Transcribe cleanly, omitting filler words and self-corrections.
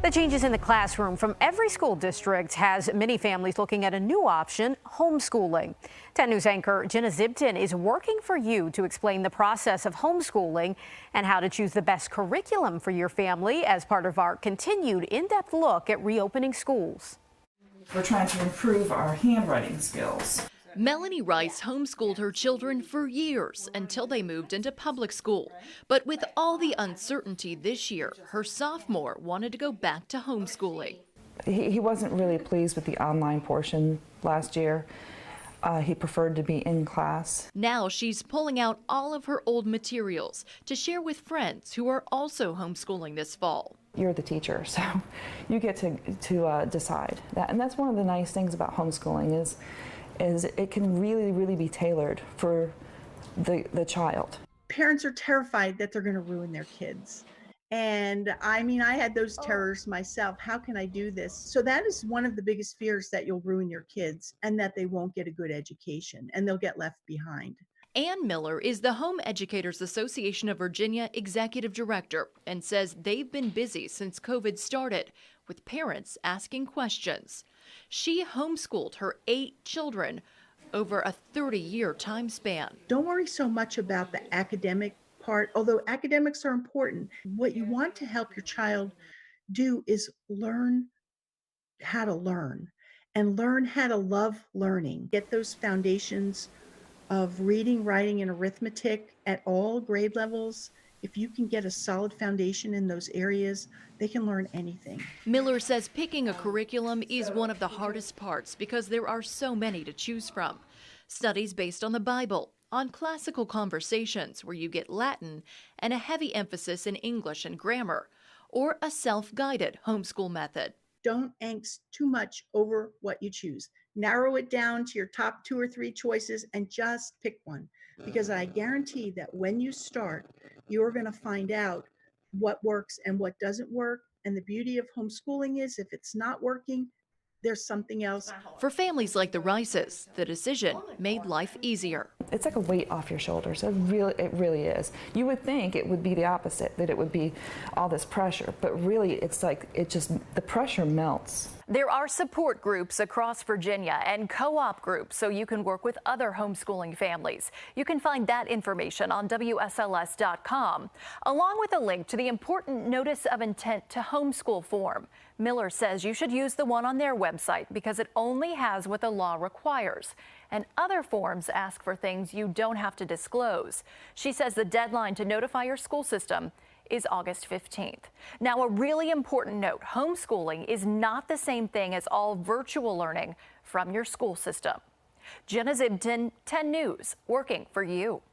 The changes in the classroom from every school district has many families looking at a new option, homeschooling. 10 News anchor Jenna Zibton is working for you to explain the process of homeschooling and how to choose the best curriculum for your family as part of our continued in-depth look at reopening schools. We're trying to improve our handwriting skills. Melanie Rice homeschooled her children for years until they moved into public school. But with all the uncertainty this year, her sophomore wanted to go back to homeschooling. He wasn't really pleased with the online portion last year. He preferred to be in class. Now she's pulling out all of her old materials to share with friends who are also homeschooling this fall. You're the teacher, so you get to decide that. And that's one of the nice things about homeschooling is it can really be tailored for the child. Parents are terrified that they're going to ruin their kids. And I mean, I had those terrors myself. How can I do this? So that is one of the biggest fears, that you'll ruin your kids and that they won't get a good education and they'll get left behind. Ann Miller is the Home Educators Association of Virginia executive director and says they've been busy since COVID started, with parents asking questions. She homeschooled her 8 children over a 30-year time span. Don't worry so much about the academic part, although academics are important. What you want to help your child do is learn how to learn and learn how to love learning. Get those foundations of reading, writing, and arithmetic at all grade levels. If you can get a solid foundation in those areas, they can learn anything. Miller says picking a curriculum is one of the hardest parts because there are so many to choose from. Studies based on the Bible, on classical conversations where you get Latin and a heavy emphasis in English and grammar, or a self-guided homeschool method. Don't angst too much over what you choose. Narrow it down to your top 2 or 3 choices and just pick one. Because I guarantee that when you start, you're going to find out what works and what doesn't work. And the beauty of homeschooling is if it's not working, there's something else. For families like the Rices, the decision made life easier. It's like a weight off your shoulders. It really is. You would think it would be the opposite, that it would be all this pressure, but really it's like the pressure melts. There are support groups across Virginia and co-op groups so you can work with other homeschooling families. You can find that information on WSLS.com, along with a link to the important Notice of Intent to Homeschool form. Miller says you should use the one on their website because it only has what the law requires. And other forms ask for things you don't have to disclose. She says the deadline to notify your school system is August 15th. Now, a really important note, homeschooling is not the same thing as all virtual learning from your school system. Jenna Zibton, 10 News, working for you.